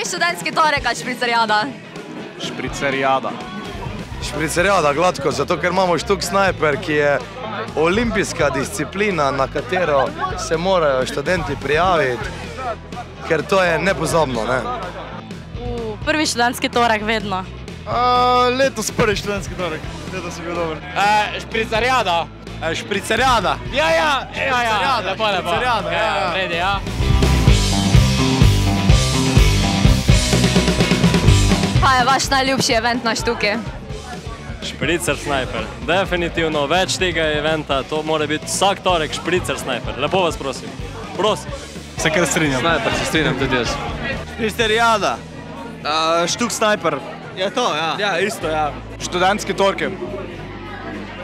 študentski torek ali špricerijada? Špricerijada. Špricerijada, gladko, zato ker imamo štuk snajper, ki je olimpijska disciplina, na katero se morajo študenti prijaviti, ker to je nepozabno, ne? Prvi študentski torek vedno. Letos prvi študentski torek. Letos je bil dober. Špricerijada. Špricerijada. Ja, lepo. Špricerijada, ja. Vredi, ja. Kaj je vaš najljubši event na štuki? Špricer snajper. Definitivno več tega eventa, to mora biti vsak torek špricer snajper. Lepo vas prosim. Prosim. Se kar strinjam. Snajper, se strinjam tudi jaz. Špricerijada. Štuk snajper. Je to, ja. Ja, isto, ja. Študentski torke.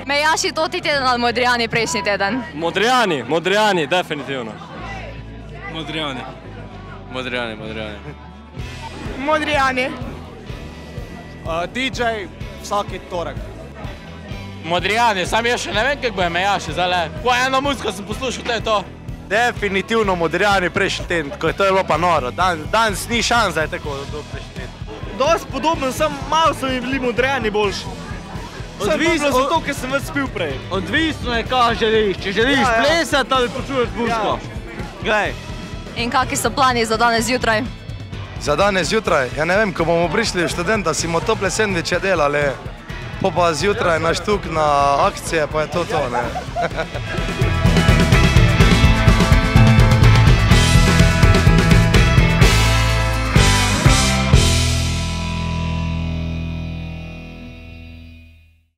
Mejaši to ti teden ali Modrijani prejšnji teden? Modrijani, definitivno. Modrijani. Modrijani. DJ vsaki torek. Modrijani, sam jaz še ne vem, kako bo je mejaši, zdaj. Ko eno muziko sem poslušal, to je to. Definitivno Modrijani prejšnji teden, ko je to bilo pa noro. Danes ni šans, da je tako do prejšnji teden. Dosti podobno, samo malo so mi bili Modrijani boljši. Odvisno zato, ker sem več spil prej. Odvisno je, kaj želiš. Če želiš plesati ali počuješ muziko. Glej. In kakšni so plani za danes zjutraj? Za danes zjutraj, ja ne vem, ko bomo prišli v študenta, si bomo tople sendviče delali, pa zjutraj na štuk na akcije, pa je to, ne.